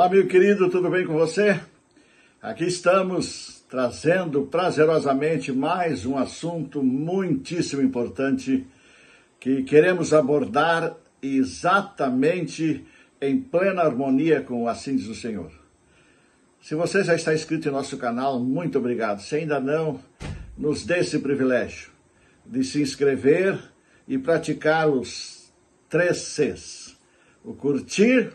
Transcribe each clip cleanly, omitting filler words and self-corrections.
Olá, meu querido, tudo bem com você? Aqui estamos trazendo prazerosamente mais um assunto muitíssimo importante que queremos abordar exatamente em plena harmonia com o Assim diz o Senhor. Se você já está inscrito em nosso canal, muito obrigado. Se ainda não, nos dê esse privilégio de se inscrever e praticar os 3 Cs. O curtir,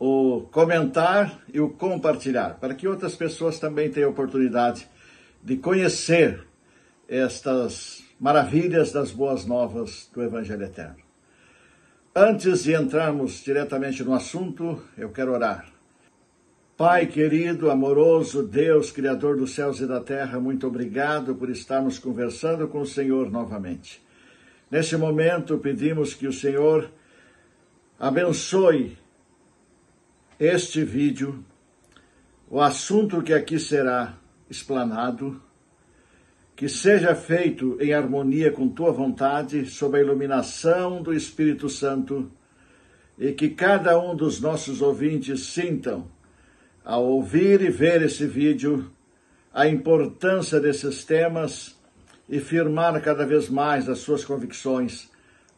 o comentar e o compartilhar, para que outras pessoas também tenham oportunidade de conhecer estas maravilhas das boas novas do Evangelho Eterno. Antes de entrarmos diretamente no assunto, eu quero orar. Pai querido, amoroso, Deus, Criador dos céus e da terra, muito obrigado por estarmos conversando com o Senhor novamente. Neste momento, pedimos que o Senhor abençoe este vídeo, o assunto que aqui será explanado, que seja feito em harmonia com tua vontade, sob a iluminação do Espírito Santo, e que cada um dos nossos ouvintes sintam, ao ouvir e ver esse vídeo, a importância desses temas e firmar cada vez mais as suas convicções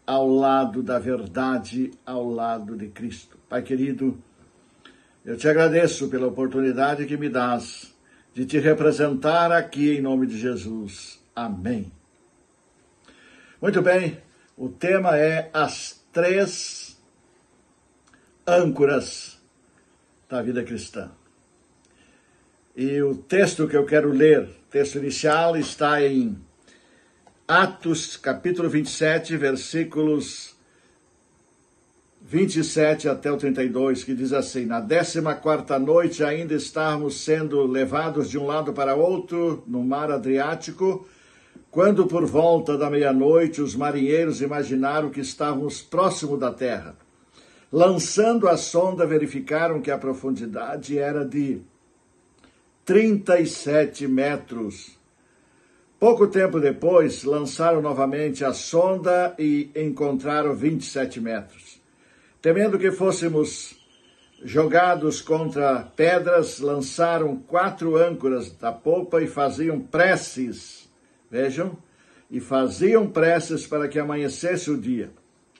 ao lado da verdade, ao lado de Cristo. Pai querido, eu te agradeço pela oportunidade que me dás de te representar aqui em nome de Jesus. Amém. Muito bem, o tema é as 3 âncoras da vida cristã. E o texto que eu quero ler, o texto inicial, está em Atos, capítulo 27, versículos 27 até o 32, que diz assim: Na 14ª noite ainda estávamos sendo levados de um lado para outro no mar Adriático, quando por volta da meia-noite os marinheiros imaginaram que estávamos próximo da terra. Lançando a sonda, verificaram que a profundidade era de 37 metros. Pouco tempo depois, lançaram novamente a sonda e encontraram 27 metros. Temendo que fôssemos jogados contra pedras, lançaram 4 âncoras da popa e faziam preces. Vejam, e faziam preces para que amanhecesse o dia.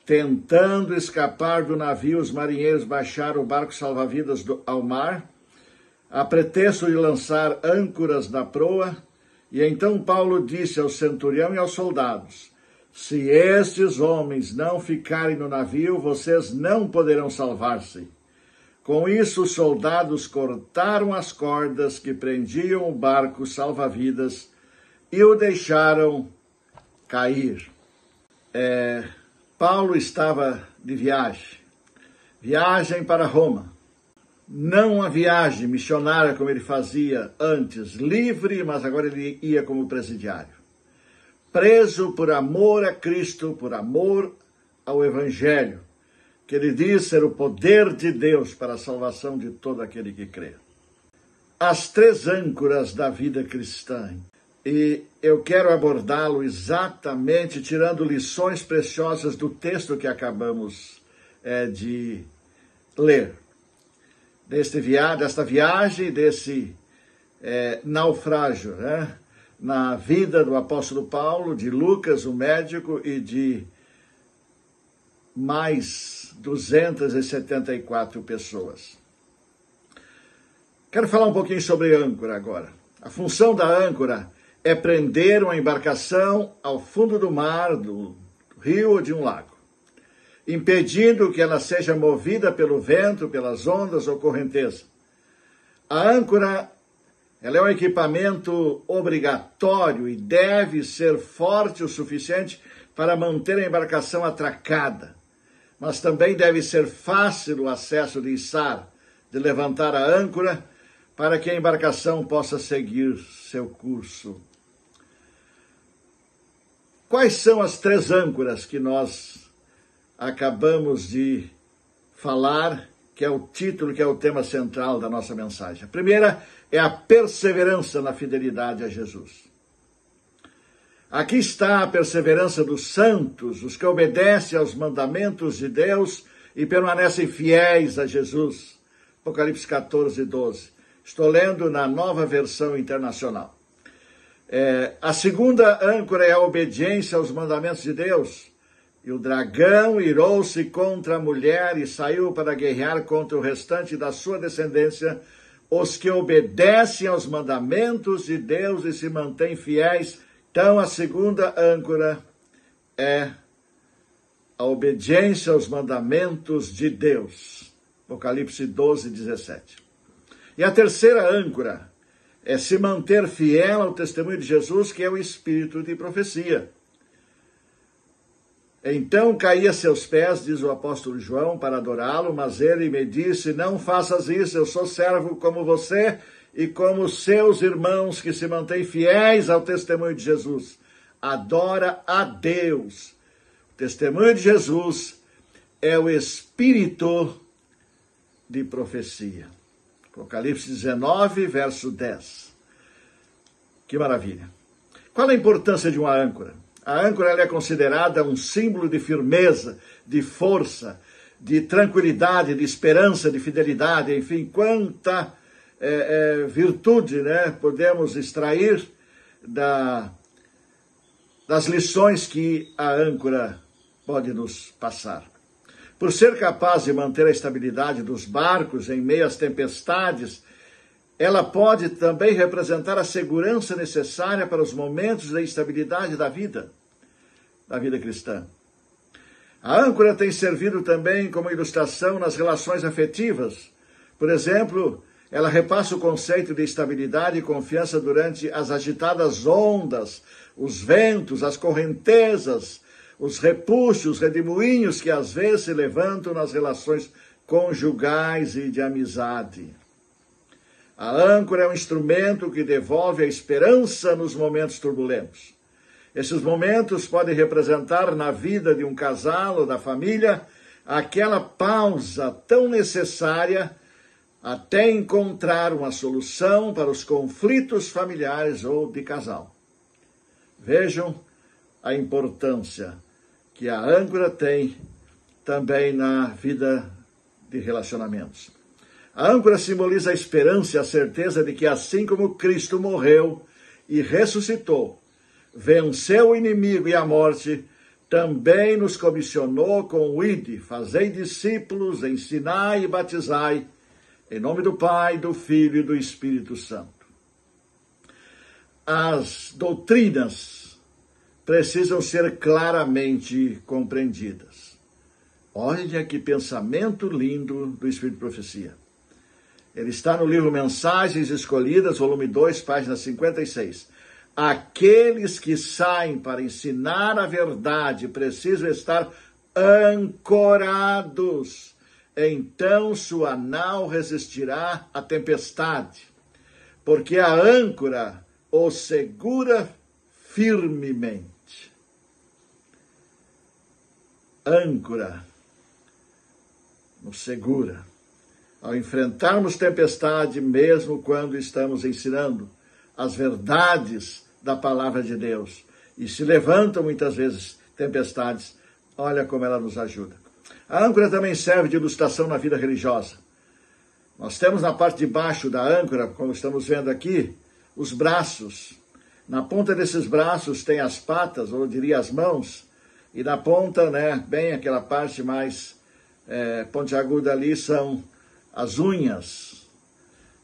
Tentando escapar do navio, os marinheiros baixaram o barco salva-vidas ao mar, a pretexto de lançar âncoras da proa, e então Paulo disse ao centurião e aos soldados: Se estes homens não ficarem no navio, vocês não poderão salvar-se. Com isso, os soldados cortaram as cordas que prendiam o barco salva-vidas e o deixaram cair. Paulo estava de viagem para Roma. Não uma viagem missionária como ele fazia antes, livre, mas agora ele ia como presidiário. Preso por amor a Cristo, por amor ao Evangelho, que ele diz ser o poder de Deus para a salvação de todo aquele que crê. As 3 âncoras da vida cristã. E eu quero abordá-lo exatamente tirando lições preciosas do texto que acabamos de ler. Desta viagem, desse naufrágio, né? Na vida do apóstolo Paulo, de Lucas, o médico, e de mais 274 pessoas. Quero falar um pouquinho sobre âncora agora. A função da âncora é prender uma embarcação ao fundo do mar, do rio ou de um lago, impedindo que ela seja movida pelo vento, pelas ondas ou correnteza. A âncora, ela é um equipamento obrigatório e deve ser forte o suficiente para manter a embarcação atracada, mas também deve ser fácil o acesso de içar, de levantar a âncora, para que a embarcação possa seguir seu curso. Quais são as 3 âncoras que nós acabamos de falar, que é o título, que é o tema central da nossa mensagem? A primeira é a perseverança na fidelidade a Jesus. Aqui está a perseverança dos santos, os que obedecem aos mandamentos de Deus e permanecem fiéis a Jesus, Apocalipse 14, 12. Estou lendo na Nova Versão Internacional. A segunda âncora é a obediência aos mandamentos de Deus. E o dragão irou-se contra a mulher e saiu para guerrear contra o restante da sua descendência, os que obedecem aos mandamentos de Deus e se mantêm fiéis. Então, a segunda âncora é a obediência aos mandamentos de Deus. Apocalipse 12, 17. E a terceira âncora é se manter fiel ao testemunho de Jesus, que é o espírito de profecia. Então caí a seus pés, diz o apóstolo João, para adorá-lo, mas ele me disse, não faças isso, eu sou servo como você e como seus irmãos que se mantêm fiéis ao testemunho de Jesus. Adora a Deus. O testemunho de Jesus é o espírito de profecia. Apocalipse 19, verso 10. Que maravilha. Qual a importância de uma âncora? A âncora ela é considerada um símbolo de firmeza, de força, de tranquilidade, de esperança, de fidelidade, enfim, quanta virtude, né, podemos extrair das lições que a âncora pode nos passar. Por ser capaz de manter a estabilidade dos barcos em meio às tempestades, ela pode também representar a segurança necessária para os momentos da instabilidade da vida cristã. A âncora tem servido também como ilustração nas relações afetivas. Por exemplo, ela repassa o conceito de estabilidade e confiança durante as agitadas ondas, os ventos, as correntezas, os repuxos, os redemoinhos que às vezes se levantam nas relações conjugais e de amizade. A âncora é um instrumento que devolve a esperança nos momentos turbulentos. Esses momentos podem representar na vida de um casal ou da família aquela pausa tão necessária até encontrar uma solução para os conflitos familiares ou de casal. Vejam a importância que a âncora tem também na vida de relacionamentos. A âncora simboliza a esperança e a certeza de que assim como Cristo morreu e ressuscitou, venceu o inimigo e a morte, também nos comissionou com o ide, fazei discípulos, ensinai e batizai, em nome do Pai, do Filho e do Espírito Santo. As doutrinas precisam ser claramente compreendidas. Olha que pensamento lindo do Espírito de Profecia. Ele está no livro Mensagens Escolhidas, volume 2, página 56. Aqueles que saem para ensinar a verdade precisam estar ancorados. Então sua nau resistirá à tempestade, porque a âncora o segura firmemente. Âncora nos segura ao enfrentarmos tempestade, mesmo quando estamos ensinando as verdades da palavra de Deus. E se levantam muitas vezes tempestades, olha como ela nos ajuda. A âncora também serve de ilustração na vida religiosa. Nós temos na parte de baixo da âncora, como estamos vendo aqui, os braços. Na ponta desses braços tem as patas, ou eu diria as mãos, e na ponta, né, bem aquela parte mais pontiaguda ali, são as unhas.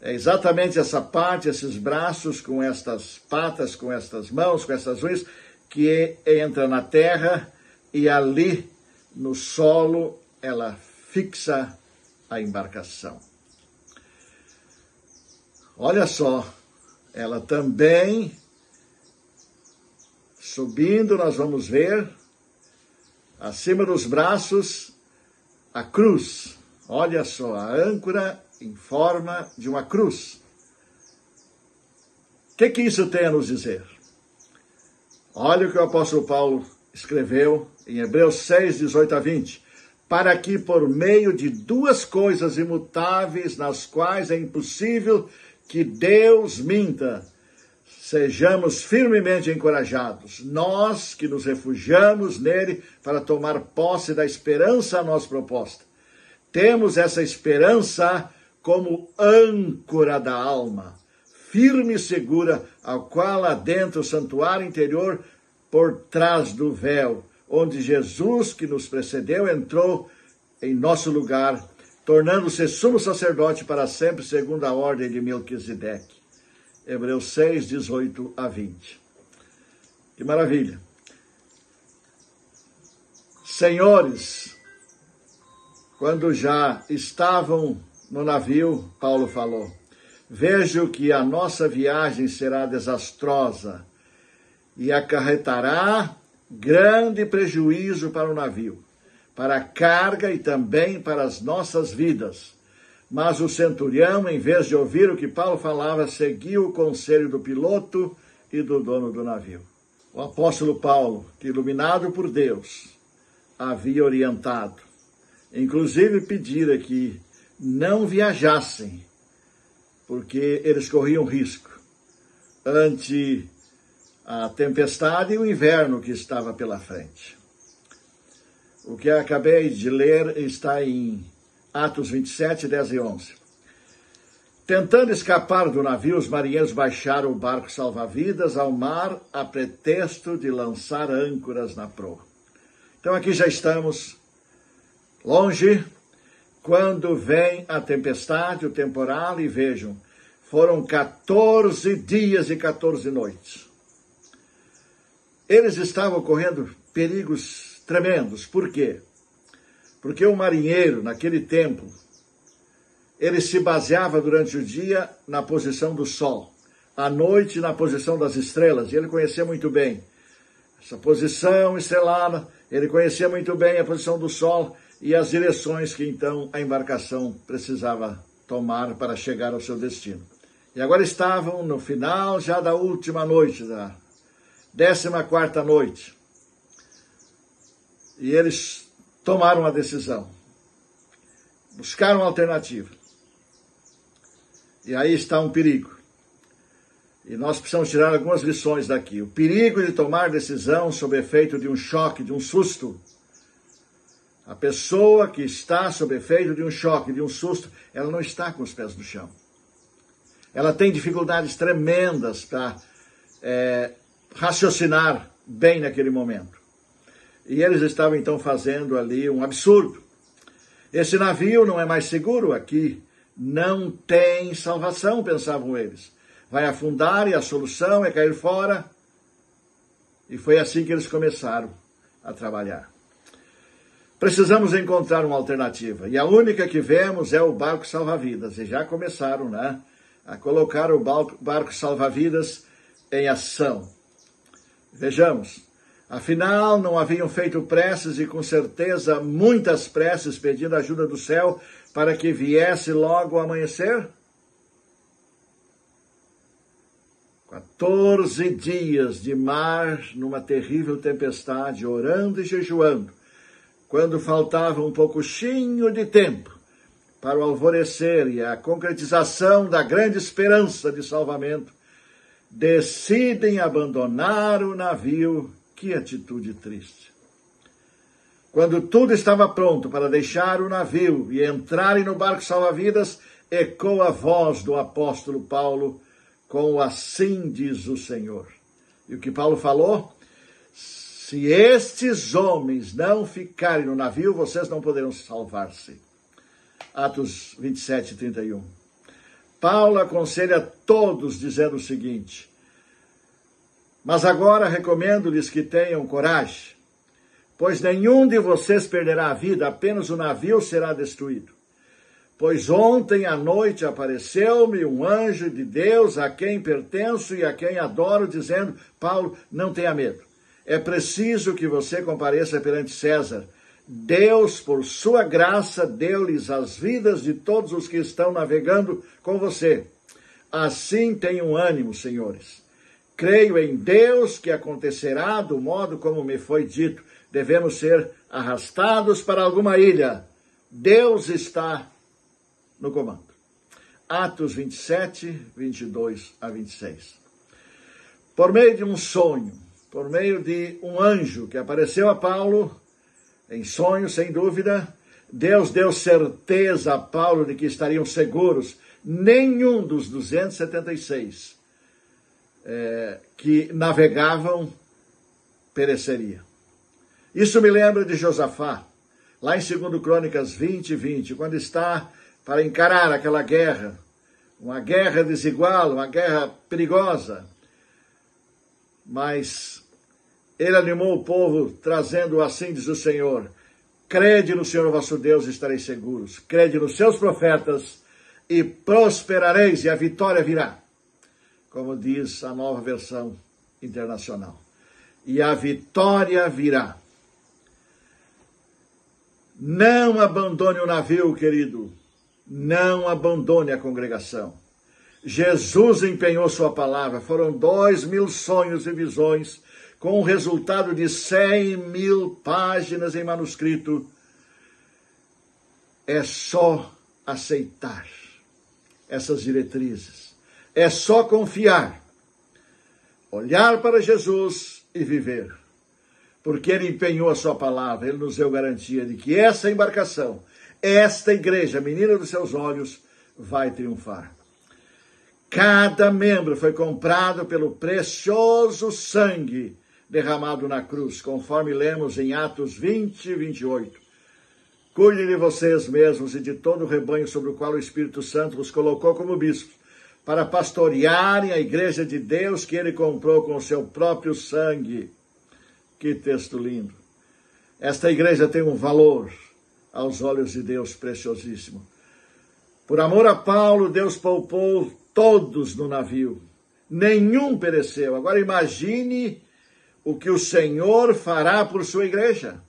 É exatamente essa parte, esses braços com estas patas, com estas mãos, com essas unhas, que entra na terra e ali no solo ela fixa a embarcação. Olha só, ela também, subindo, nós vamos ver, acima dos braços, a cruz. Olha só, a âncora em forma de uma cruz. O que isso tem a nos dizer? Olha o que o apóstolo Paulo escreveu em Hebreus 6, 18 a 20. Para que por meio de duas coisas imutáveis, nas quais é impossível que Deus minta, sejamos firmemente encorajados, nós que nos refugiamos nele para tomar posse da esperança a nós proposta. Temos essa esperança como âncora da alma, firme e segura, ao qual adentra o santuário interior por trás do véu, onde Jesus, que nos precedeu, entrou em nosso lugar, tornando-se sumo sacerdote para sempre, segundo a ordem de Melquisedeque. Hebreus 6, 18 a 20. Que maravilha! Senhores, quando já estavam no navio, Paulo falou: vejo que a nossa viagem será desastrosa e acarretará grande prejuízo para o navio, para a carga e também para as nossas vidas. Mas o centurião, em vez de ouvir o que Paulo falava, seguiu o conselho do piloto e do dono do navio. O apóstolo Paulo, que iluminado por Deus, havia orientado, inclusive pedira que não viajassem, porque eles corriam risco ante a tempestade e o inverno que estava pela frente. O que acabei de ler está em Atos 27, 10 e 11. Tentando escapar do navio, os marinheiros baixaram o barco salva-vidas ao mar a pretexto de lançar âncoras na proa. Então aqui já estamos longe, quando vem a tempestade, o temporal, e vejam, foram 14 dias e 14 noites. Eles estavam correndo perigos tremendos. Por quê? Porque o marinheiro, naquele tempo, ele se baseava durante o dia na posição do sol, à noite na posição das estrelas, e ele conhecia muito bem essa posição estrelada, ele conhecia muito bem a posição do sol e as direções que então a embarcação precisava tomar para chegar ao seu destino. E agora estavam no final já da última noite, da 14ª noite. E eles tomaram a decisão, buscaram uma alternativa. E aí está um perigo. E nós precisamos tirar algumas lições daqui. O perigo de tomar decisão sob efeito de um choque, de um susto. A pessoa que está sob efeito de um choque, de um susto, ela não está com os pés no chão. Ela tem dificuldades tremendas para raciocinar bem naquele momento. E eles estavam então fazendo ali um absurdo. Esse navio não é mais seguro aqui, não tem salvação, pensavam eles. Vai afundar e a solução é cair fora. E foi assim que eles começaram a trabalhar. Precisamos encontrar uma alternativa. E a única que vemos é o barco salva-vidas. E já começaram, a colocar o barco salva-vidas em ação. Vejamos. Afinal, não haviam feito preces e com certeza muitas preces pedindo ajuda do céu para que viesse logo o amanhecer? 14 dias de mar numa terrível tempestade, orando e jejuando, quando faltava um pouquinho de tempo para o alvorecer e a concretização da grande esperança de salvamento, decidem abandonar o navio. Que atitude triste. Quando tudo estava pronto para deixar o navio e entrarem no barco salva-vidas, ecoa a voz do apóstolo Paulo com o assim diz o Senhor. E o que Paulo falou? Se estes homens não ficarem no navio, vocês não poderão salvar-se. Atos 27, 31. Paulo aconselha a todos dizendo o seguinte: mas agora recomendo-lhes que tenham coragem, pois nenhum de vocês perderá a vida, apenas o navio será destruído. Pois ontem à noite apareceu-me um anjo de Deus a quem pertenço e a quem adoro, dizendo: Paulo, não tenha medo. É preciso que você compareça perante César. Deus, por sua graça, deu-lhes as vidas de todos os que estão navegando com você. Assim tenham ânimo, senhores. Creio em Deus que acontecerá do modo como me foi dito. Devemos ser arrastados para alguma ilha. Deus está no comando. Atos 27, 22 a 26. Por meio de um sonho, por meio de um anjo que apareceu a Paulo, em sonho, sem dúvida, Deus deu certeza a Paulo de que estariam seguros. Nenhum dos 276 que navegavam pereceria. Isso me lembra de Josafá, lá em 2 Crônicas 20, quando está para encarar aquela guerra, uma guerra desigual, uma guerra perigosa. Mas ele animou o povo, trazendo assim, diz o Senhor: crede no Senhor vosso Deus e estareis seguros. Crede nos seus profetas e prosperareis, e a vitória virá. Como diz a Nova Versão Internacional. E a vitória virá. Não abandone o navio, querido. Não abandone a congregação. Jesus empenhou sua palavra. Foram 2.000 sonhos e visões, com um resultado de 100.000 páginas em manuscrito. É só aceitar essas diretrizes. É só confiar. Olhar para Jesus e viver. Porque ele empenhou a sua palavra, ele nos deu garantia de que essa embarcação, esta igreja, menina dos seus olhos, vai triunfar. Cada membro foi comprado pelo precioso sangue derramado na cruz, conforme lemos em Atos 20 e 28. Cuide de vocês mesmos e de todo o rebanho sobre o qual o Espírito Santo os colocou como bispos, para pastorearem a igreja de Deus que ele comprou com o seu próprio sangue. Que texto lindo. Esta igreja tem um valor aos olhos de Deus preciosíssimo. Por amor a Paulo, Deus poupou todos no navio. Nenhum pereceu. Agora imagine o que o Senhor fará por sua igreja.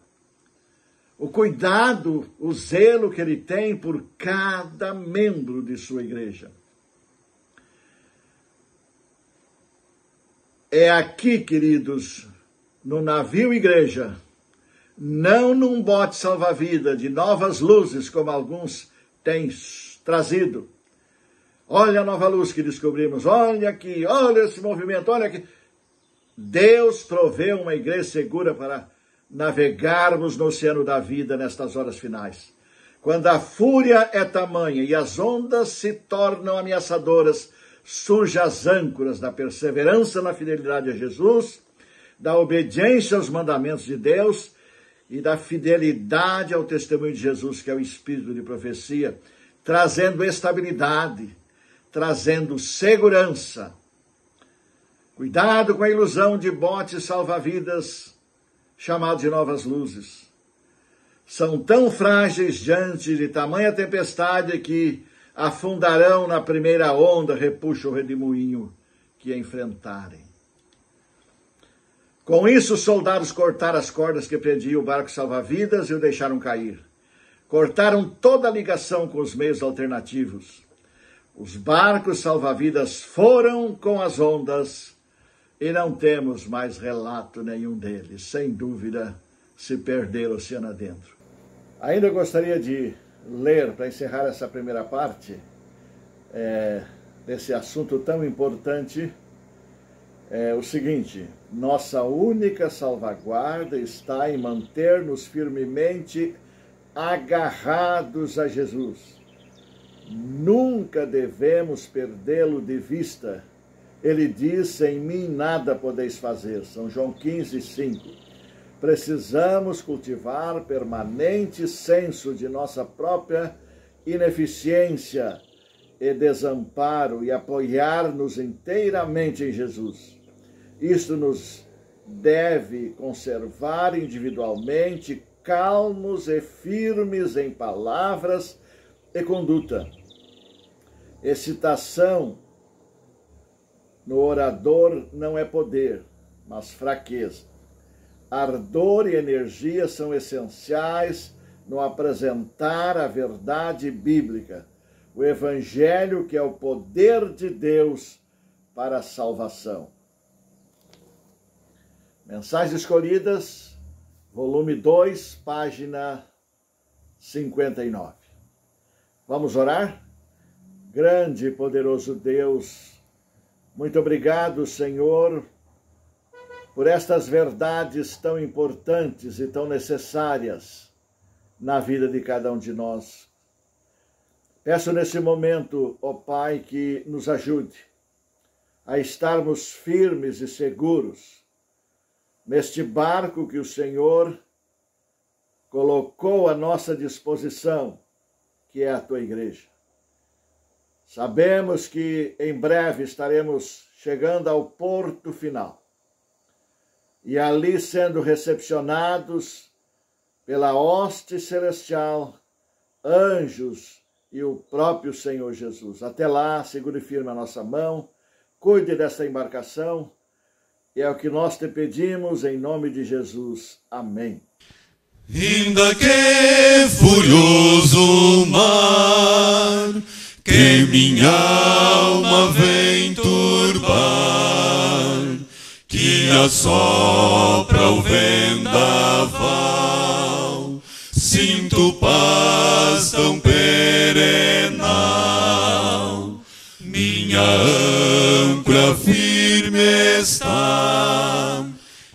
O cuidado, o zelo que ele tem por cada membro de sua igreja. É aqui, queridos, no navio igreja, não num bote salva-vida de novas luzes, como alguns têm trazido. Olha a nova luz que descobrimos, olha aqui, olha esse movimento, olha aqui. Deus proveu uma igreja segura para navegarmos no oceano da vida nestas horas finais. Quando a fúria é tamanha e as ondas se tornam ameaçadoras, surjam as âncoras da perseverança na fidelidade a Jesus, da obediência aos mandamentos de Deus e da fidelidade ao testemunho de Jesus, que é o espírito de profecia, trazendo estabilidade, trazendo segurança. Cuidado com a ilusão de botes salva-vidas chamados de novas luzes. São tão frágeis diante de tamanha tempestade que afundarão na primeira onda, repuxa o redemoinho que enfrentarem. Com isso, os soldados cortaram as cordas que prendiam o barco salva-vidas e o deixaram cair. Cortaram toda a ligação com os meios alternativos. Os barcos salva-vidas foram com as ondas e não temos mais relato nenhum deles. Sem dúvida, se perderam o oceano adentro. Ainda gostaria de ler, para encerrar essa primeira parte, desse assunto tão importante, o seguinte: nossa única salvaguarda está em manter-nos firmemente agarrados a Jesus. Nunca devemos perdê-lo de vista. Ele diz: em mim nada podeis fazer. São João 15:5. Precisamos cultivar permanente senso de nossa própria ineficiência e desamparo e apoiar-nos inteiramente em Jesus. Isto nos deve conservar individualmente calmos e firmes em palavras e conduta. Excitação no orador não é poder, mas fraqueza. Ardor e energia são essenciais no apresentar a verdade bíblica, o Evangelho, que é o poder de Deus para a salvação. Mensagens Escolhidas, volume 2, página 59. Vamos orar? Grande e poderoso Deus, muito obrigado, Senhor, por estas verdades tão importantes e tão necessárias na vida de cada um de nós. Peço nesse momento, ó Pai, que nos ajude a estarmos firmes e seguros neste barco que o Senhor colocou à nossa disposição, que é a tua igreja. Sabemos que em breve estaremos chegando ao porto final e ali sendo recepcionados pela hoste celestial, anjos e o próprio Senhor Jesus. Até lá, segure firme a nossa mão, cuide dessa embarcação, e é o que nós te pedimos em nome de Jesus. Amém. Ainda que furioso mar, que minha alma vem turbar, que assopra o vendaval, sinto paz tão perenal, minha âncora firme está,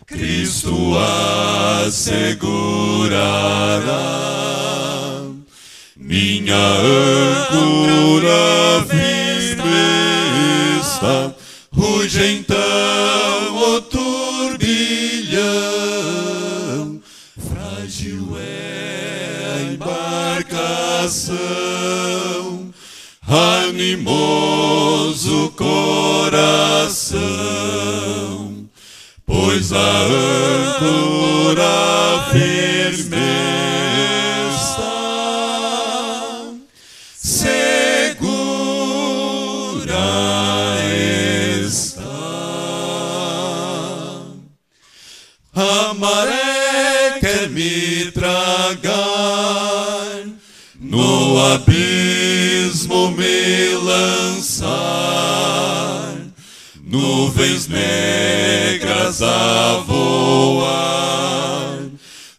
Cristo assegurará. Minha âncora firme está, ruge então o turbilhão, frágil é a embarcação, animoso coração, pois a âncora firme está, segura está. A maré quer me tragar, no abismo me lançar, nuvens negras a voar,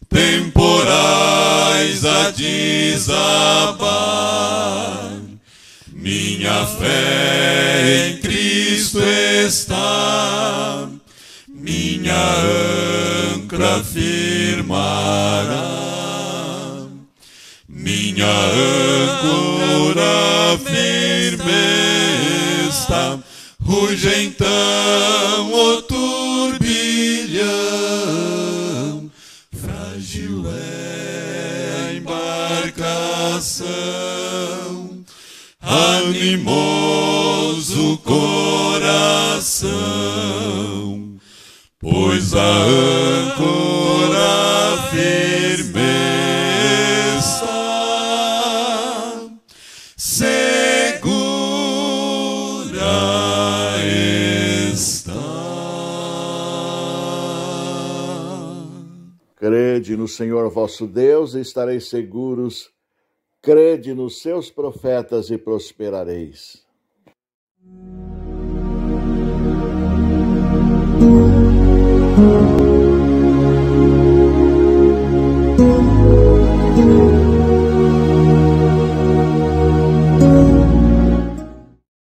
temporais a desabar. Minha fé em Cristo está, minha âncora firmará. Minha âncora firme está, ruge então o turbilhão, frágil é a embarcação, animoso coração, pois a âncora firme está, segura está. Crede no Senhor vosso Deus e estareis seguros. Crede nos seus profetas e prosperareis.